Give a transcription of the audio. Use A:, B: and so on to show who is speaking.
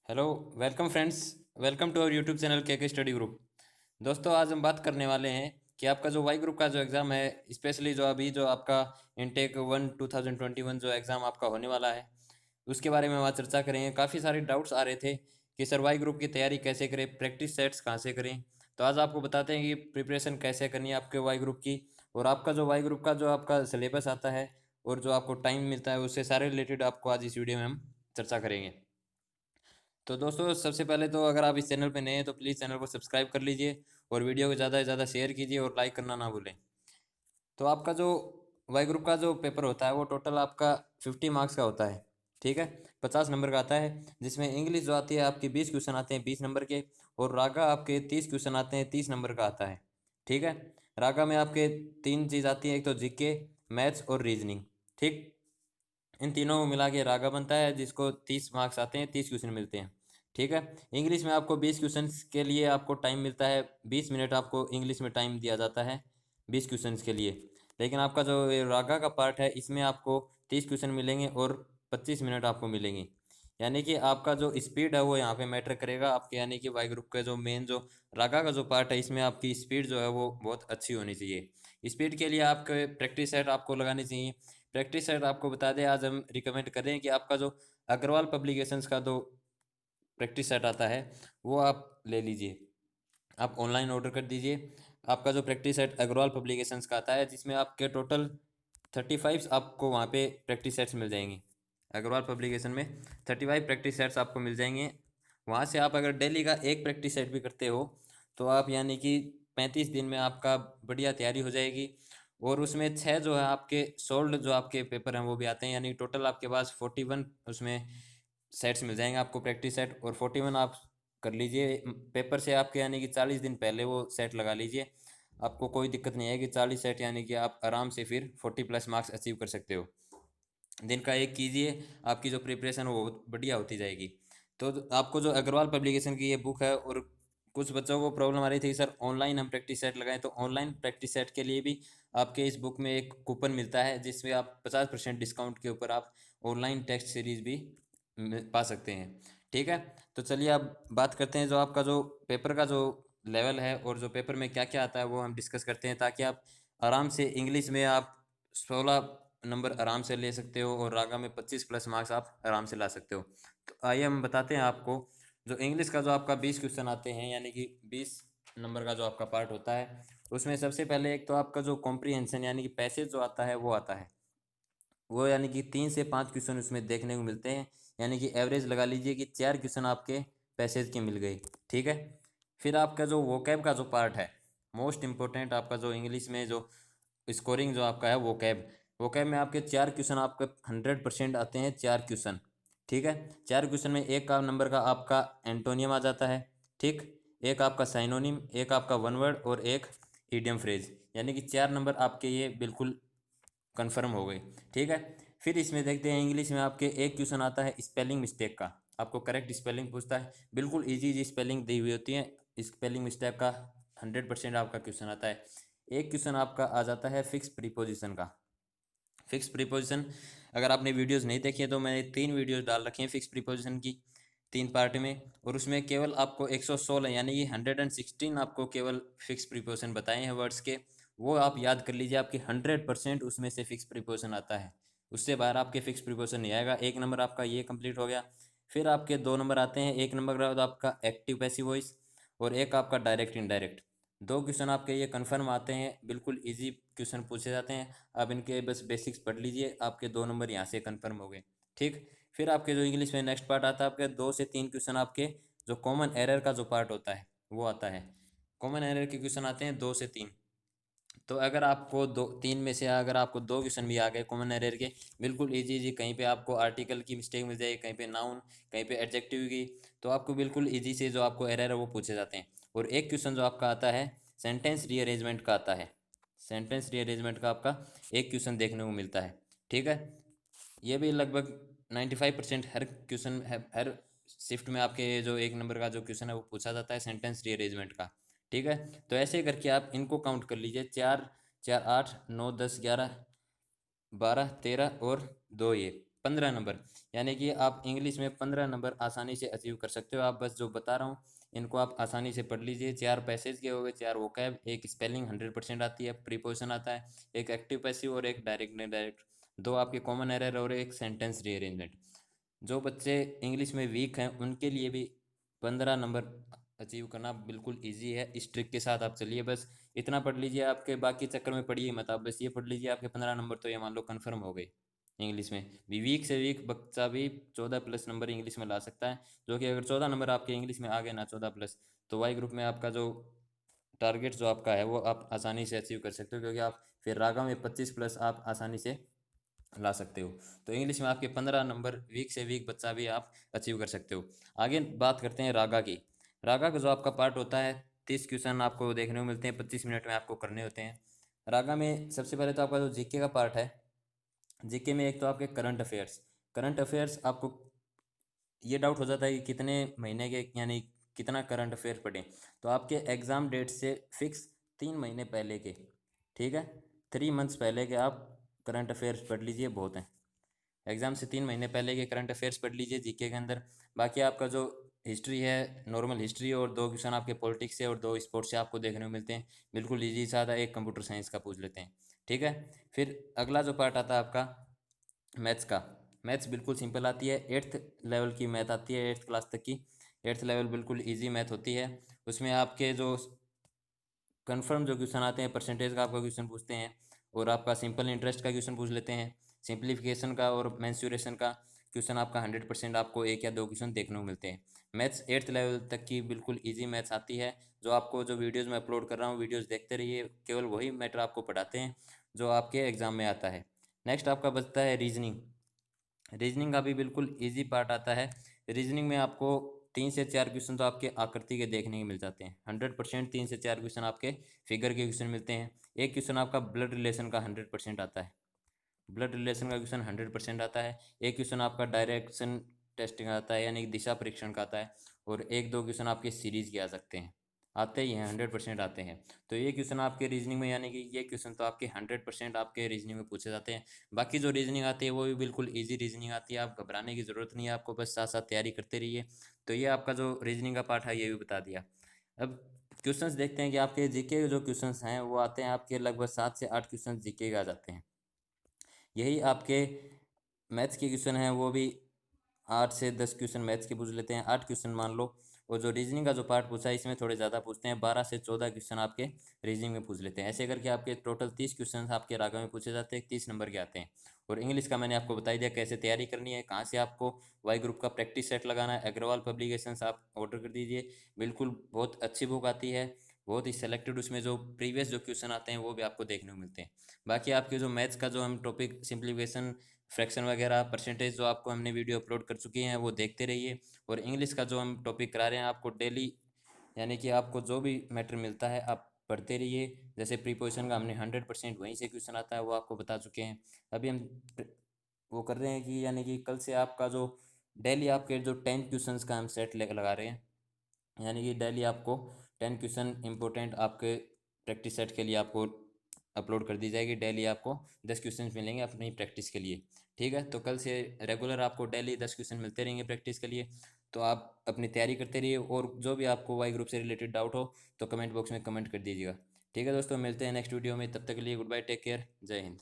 A: Hello. Welcome friends. Welcome to our YouTube channel के study group. दोस्तों, आज हम बात करने वाले हैं कि आपका जो वाई ग्रुप का जो एग्ज़ाम है, स्पेशली जो अभी जो आपका इनटेक 2021 जो एग्ज़ाम आपका होने वाला है, उसके बारे में हम आज चर्चा करेंगे। काफ़ी सारे डाउट्स आ रहे थे कि सर वाई ग्रुप की तैयारी कैसे करें, प्रैक्टिस सेट्स कहाँ से करें। तो आज आपको बताते हैं कि प्रिपरेशन कैसे करनी है आपके वाई ग्रुप की, और आपका जो वाई ग्रुप का जो आपका सिलेबस आता है और जो आपको टाइम मिलता है, उससे सारे रिलेटेड आपको आज इस वीडियो में हम चर्चा करेंगे। तो दोस्तों, सबसे पहले तो अगर आप इस चैनल पे नए हैं तो प्लीज़ चैनल को सब्सक्राइब कर लीजिए और वीडियो को ज़्यादा से ज़्यादा शेयर कीजिए और लाइक करना ना भूलें। तो आपका जो वाई ग्रुप का जो पेपर होता है वो टोटल आपका 50 मार्क्स का होता है। ठीक है, 50 नंबर का आता है, जिसमें इंग्लिश जो आती है आपकी 20 क्वेश्चन आते हैं 20 नंबर के, और रागा आपके 30 क्वेश्चन आते हैं 30 नंबर का आता है। ठीक है, रागा में आपके तीन चीज़ आती है, एक तो जीके, मैथ्स और रीजनिंग। ठीक, इन तीनों को मिला के रागा बनता है, जिसको 30 मार्क्स आते हैं, 30 क्वेश्चन मिलते हैं। ठीक है, इंग्लिश में आपको 20 क्वेश्चन के लिए आपको टाइम मिलता है, 20 मिनट आपको इंग्लिश में टाइम दिया जाता है 20 क्वेश्चन के लिए। लेकिन आपका जो ये रागा का पार्ट है, इसमें आपको 30 क्वेश्चन मिलेंगे और 25 मिनट आपको मिलेंगे। यानी कि आपका जो स्पीड है वो यहाँ पे मैटर करेगा आपके, यानी कि वाई ग्रुप का जो मेन जो रागा का जो पार्ट है, इसमें आपकी स्पीड जो है वो बहुत अच्छी होनी चाहिए। स्पीड के लिए आपके प्रैक्टिस सेट आपको लगानी चाहिए। प्रैक्टिस सेट आपको बता दें, आज हम रिकमेंड करें कि आपका जो अग्रवाल पब्लिकेशंस का जो प्रैक्टिस सेट आता है वो आप ले लीजिए। आप ऑनलाइन ऑर्डर कर दीजिए। आपका जो प्रैक्टिस सेट अग्रवाल पब्लिकेशंस का आता है, जिसमें आपके टोटल 35 आपको वहाँ पे प्रैक्टिस सेट्स मिल जाएंगे। अग्रवाल पब्लिकेशन में 35 प्रैक्टिस सेट्स आपको मिल जाएंगे। वहाँ से आप अगर डेली का एक प्रैक्टिस सेट भी करते हो तो आप यानी कि 35 दिन में आपका बढ़िया तैयारी हो जाएगी। और उसमें 6 जो है आपके सोल्ड जो आपके पेपर हैं वो भी आते हैं, यानी टोटल आपके पास 41 उसमें सेट्स मिल जाएंगे आपको प्रैक्टिस सेट। और 41 आप कर लीजिए पेपर से आपके, यानी कि 40 दिन पहले वो सेट लगा लीजिए। आपको कोई दिक्कत नहीं है कि 40 सेट, यानी कि आप आराम से फिर 40+ मार्क्स अचीव कर सकते हो। दिन का एक कीजिए, आपकी जो प्रिपरेशन वो बहुत बढ़िया होती जाएगी। तो आपको जो अग्रवाल पब्लिकेशन की ये बुक है, और कुछ बच्चों को प्रॉब्लम आ रही थी सर ऑनलाइन हम प्रैक्टिस सेट लगाएं, तो ऑनलाइन प्रैक्टिस सेट के लिए भी आपके इस बुक में एक कूपन मिलता है, जिसमें आप 50% डिस्काउंट के ऊपर आप ऑनलाइन टेस्ट सीरीज भी पा सकते हैं। ठीक है, तो चलिए अब बात करते हैं जो आपका जो पेपर का जो लेवल है और जो पेपर में क्या क्या आता है वो हम डिस्कस करते हैं, ताकि आप आराम से इंग्लिश में आप 16 नंबर आराम से ले सकते हो और रागा में 25+ मार्क्स आप आराम से ला सकते हो। तो आइए हम बताते हैं आपको। जो इंग्लिश का जो आपका 20 क्वेश्चन आते हैं, यानी कि 20 नंबर का जो आपका पार्ट होता है, उसमें सबसे पहले एक तो आपका जो कॉम्प्रीहेंशन यानी कि पैसेज जो आता है वो आता है। वो यानी कि 3 से 5 क्वेश्चन उसमें देखने को मिलते हैं, यानी कि एवरेज लगा लीजिए कि 4 क्वेश्चन आपके पैसेज के मिल गए। ठीक है, फिर आपका जो वोकैब का जो पार्ट है, मोस्ट इंपॉर्टेंट आपका जो इंग्लिश में जो स्कोरिंग जो आपका है वोकैब, वोकैब में आपके 4 क्वेश्चन आपके 100% आते हैं, 4 क्वेश्चन। ठीक है, 4 क्वेश्चन में एक का नंबर का आपका एंटोनियम आ जाता है। ठीक, एक आपका साइनोनिम, एक आपका वन वर्ड और एक ईडियम फ्रेज, यानी कि 4 नंबर आपके ये बिल्कुल कन्फर्म हो गई। ठीक है, फिर इसमें देखते हैं इंग्लिश में आपके एक क्वेश्चन आता है स्पेलिंग मिस्टेक का। आपको करेक्ट स्पेलिंग पूछता है, बिल्कुल इजी इजी स्पेलिंग दी हुई होती है। स्पेलिंग मिस्टेक का 100% आपका क्वेश्चन आता है। एक क्वेश्चन आपका आ जाता है फिक्स प्रीपोजिशन का। फिक्स प्रीपोजिशन, अगर आपने वीडियोस नहीं देखी है तो मैंने 3 वीडियोस डाल रखी हैं फिक्स प्रीपोजिशन की, 3 पार्ट में। और उसमें केवल आपको 116 यानी कि 116 आपको केवल फिक्स प्रीपोजिशन बताए हैं वर्ड्स के। वो आप याद कर लीजिए, आपके 100% उसमें से फिक्स प्रीपोजिशन आता है। उससे बाहर आपके फिक्स प्रीपोजिशन नहीं आएगा। एक नंबर आपका ये कंप्लीट हो गया। फिर आपके 2 नंबर आते हैं। एक नंबर का आपका एक्टिव पैसिव वॉइस, और एक आपका डायरेक्ट इनडायरेक्ट। 2 क्वेश्चन आपके ये कन्फर्म आते हैं, बिल्कुल इजी क्वेश्चन पूछे जाते हैं। आप इनके बस बेसिक्स पढ़ लीजिए, आपके 2 नंबर यहाँ से कन्फर्म हो गए। ठीक, फिर आपके जो इंग्लिश में नेक्स्ट पार्ट आता है, आपके 2 से 3 क्वेश्चन आपके जो कॉमन एरर का जो पार्ट होता है वो आता है। कॉमन एरर के क्वेश्चन आते हैं 2 से 3। तो अगर आपको दो तीन में से अगर आपको 2 क्वेश्चन भी आ गए कॉमन एरर के, बिल्कुल इजी इजी, कहीं पे आपको आर्टिकल की मिस्टेक मिल जाएगी, कहीं पे नाउन, कहीं पे एडजेक्टिव की, तो आपको बिल्कुल इजी से जो आपको एरर है वो पूछे जाते हैं। और एक क्वेश्चन जो आपका आता है सेंटेंस रीअरेंजमेंट का आता है। सेंटेंस रीअरेंजमेंट का आपका एक क्वेश्चन देखने को मिलता है। ठीक है, ये भी लगभग 95% हर क्वेश्चन है, हर शिफ्ट में आपके जो 1 नंबर का जो क्वेश्चन है वो पूछा जाता है सेंटेंस रीअरेंजमेंट का। ठीक है, तो ऐसे करके आप इनको काउंट कर लीजिए, 4 4 8 9 10 11 12 13 और 2 ये। 15 नंबर, यानी कि आप इंग्लिश में 15 नंबर आसानी से अचीव कर सकते हो। आप बस जो बता रहा हूँ इनको आप आसानी से पढ़ लीजिए। 4 पैसेज के हो गए, 4 वोकैब, एक स्पेलिंग 100% आती है, प्रीपोजिशन आता है, एक एक्टिव पैसिव और एक डायरेक्ट इनडायरेक्ट, 2 आपके कॉमन एरर और एक सेंटेंस रीअरेंजमेंट। जो बच्चे इंग्लिश में वीक हैं उनके लिए भी 15 नंबर अचीव करना बिल्कुल ईजी है। इस ट्रिक के साथ आप चलिए, बस इतना पढ़ लीजिए, आपके बाकी चक्कर में पढ़िए मत, आप बस ये पढ़ लीजिए, आपके 15 नंबर तो ये मान लो कन्फर्म हो गए। इंग्लिश में भी वीक से वीक बच्चा भी 14+ नंबर इंग्लिश में ला सकता है, जो कि अगर 14 नंबर आपके इंग्लिश में आ गए ना, 14+, तो वाई ग्रुप में आपका जो टारगेट जो आपका है वो आप आसानी से अचीव कर सकते हो, क्योंकि आप फिर रागा में 25+ आप आसानी से ला सकते हो। तो इंग्लिश में आपके 15 नंबर वीक से वीक बच्चा भी आप अचीव कर सकते हो। आगे बात करते हैं रागा की। रागा का जो आपका पार्ट होता है, 30 क्वेश्चन आपको देखने को मिलते हैं, 25 मिनट में आपको करने होते हैं। रागा में सबसे पहले तो आपका जो जीके का पार्ट है, जीके में एक तो आपके करंट अफेयर्स आपको ये डाउट हो जाता है कि कितने महीने के यानी कितना करंट अफेयर पढ़ें, तो आपके एग्ज़ाम डेट से फिक्स 3 महीने पहले के, ठीक है, 3 मंथ्स पहले के आप करंट अफेयर्स पढ़ लीजिए, बहुत हैं। एग्ज़ाम से 3 महीने पहले के करंट अफेयर्स पढ़ लीजिए जीके के अंदर। बाकी आपका जो हिस्ट्री है, नॉर्मल हिस्ट्री, और 2 क्वेश्चन आपके पॉलिटिक्स से और 2 स्पोर्ट्स से आपको देखने को मिलते हैं, बिल्कुल ईजी सा था। एक कंप्यूटर साइंस का पूछ लेते हैं, ठीक है। फिर अगला जो पार्ट आता है आपका मैथ्स का। मैथ्स बिल्कुल सिंपल आती है, 8th लेवल की मैथ आती है, 8th क्लास तक की। 8th लेवल बिल्कुल ईजी मैथ होती है। उसमें आपके जो कन्फर्म जो क्वेश्चन आते हैं, परसेंटेज का आपका क्वेश्चन पूछते हैं, और आपका सिंपल इंटरेस्ट का क्वेश्चन पूछ लेते हैं, सिंप्लीफिकेशन का और मेंसुरेशन का क्वेश्चन आपका 100% आपको 1 या 2 क्वेश्चन देखने को मिलते हैं। मैथ्स 8th लेवल तक की बिल्कुल ईजी मैथ्स आती है। जो आपको जो वीडियोज़ मैं अपलोड कर रहा हूँ, वीडियोज़ देखते रहिए, केवल वही मैटर आपको पढ़ाते हैं जो आपके एग्ज़ाम में आता है। नेक्स्ट आपका बचता है रीजनिंग। रीजनिंग का भी बिल्कुल इजी पार्ट आता है। रीजनिंग में आपको 3 से 4 क्वेश्चन तो आपके आकृति के देखने को मिल जाते हैं, 100%। 3 से 4 क्वेश्चन आपके फिगर के क्वेश्चन मिलते हैं। एक क्वेश्चन आपका ब्लड रिलेशन का 100% आता है, ब्लड रिलेशन का क्वेश्चन 100% आता है। एक क्वेश्चन आपका डायरेक्शन टेस्टिंग आता है, यानी कि दिशा परीक्षण का आता है, और 1-2 क्वेश्चन आपके सीरीज के आ सकते हैं, आते ही हैं, 100% आते हैं। तो ये क्वेश्चन आपके रीजनिंग में, यानी कि ये क्वेश्चन तो आपके 100% आपके रीजनिंग में पूछे जाते हैं। बाकी जो रीजनिंग आती है वो भी बिल्कुल ईजी रीजनिंग आती है, आप घबराने की ज़रूरत नहीं है, आपको बस साथ साथ तैयारी करते रहिए। तो ये आपका जो रीजनिंग का पार्ट है ये भी बता दिया। अब क्वेश्चंस देखते हैं कि आपके जीके के जो क्वेश्चंस हैं वो आते हैं आपके लगभग 7 से 8 क्वेश्चन जीके के आ जाते हैं। यही आपके मैथ्स के क्वेश्चन हैं वो भी 8 से 10 क्वेश्चन मैथ्स के पूछ लेते हैं, 8 क्वेश्चन मान लो। और जो रीजनिंग का जो पार्ट पूछा है इसमें थोड़े ज़्यादा पूछते हैं, 12 से 14 क्वेश्चन आपके रीजनिंग में पूछ लेते हैं। ऐसे करके आपके टोटल 30 क्वेश्चन आपके रागा में पूछे जाते हैं, 30 नंबर के आते हैं। और इंग्लिश का मैंने आपको बता दिया कैसे तैयारी करनी है, कहाँ से आपको वाई ग्रुप का प्रैक्टिस सेट लगाना है। अग्रवाल पब्लिकेशंस आप ऑर्डर कर दीजिए, बिल्कुल बहुत अच्छी बुक आती है, बहुत ही सेलेक्टेड, उसमें जो प्रीवियस जो क्वेश्चन आते हैं वो भी आपको देखने को मिलते हैं। बाकी आपके जो मैथ्स का जो हम टॉपिक सिंप्लीफिकेशन, फ्रैक्शन वगैरह, परसेंटेज जो आपको हमने वीडियो अपलोड कर चुके हैं वो देखते रहिए। और इंग्लिश का जो हम टॉपिक करा रहे हैं आपको डेली, यानी कि आपको जो भी मैटर मिलता है आप पढ़ते रहिए। जैसे प्रीपोजिशन का हमने 100% वहीं से क्वेश्चन आता है वो आपको बता चुके हैं। अभी हम वो कर रहे हैं कि यानी कि कल से आपका जो डेली आपके जो 10 क्वेश्चंस का हम सेट लेकर लगा रहे हैं, यानी कि डेली आपको 10 क्वेश्चन इंपॉर्टेंट आपके प्रैक्टिस सेट के लिए आपको अपलोड कर दी जाएगी। डेली आपको 10 क्वेश्चन मिलेंगे अपनी प्रैक्टिस के लिए, ठीक है। तो कल से रेगुलर आपको डेली 10 क्वेश्चन मिलते रहेंगे प्रैक्टिस के लिए। तो आप अपनी तैयारी करते रहिए, और जो भी आपको वाई ग्रुप से रिलेटेड डाउट हो तो कमेंट बॉक्स में कमेंट कर दीजिएगा, ठीक है दोस्तों। मिलते हैं नेक्स्ट वीडियो में, तब तक के लिए गुड बाय, टेक केयर, जय हिंद।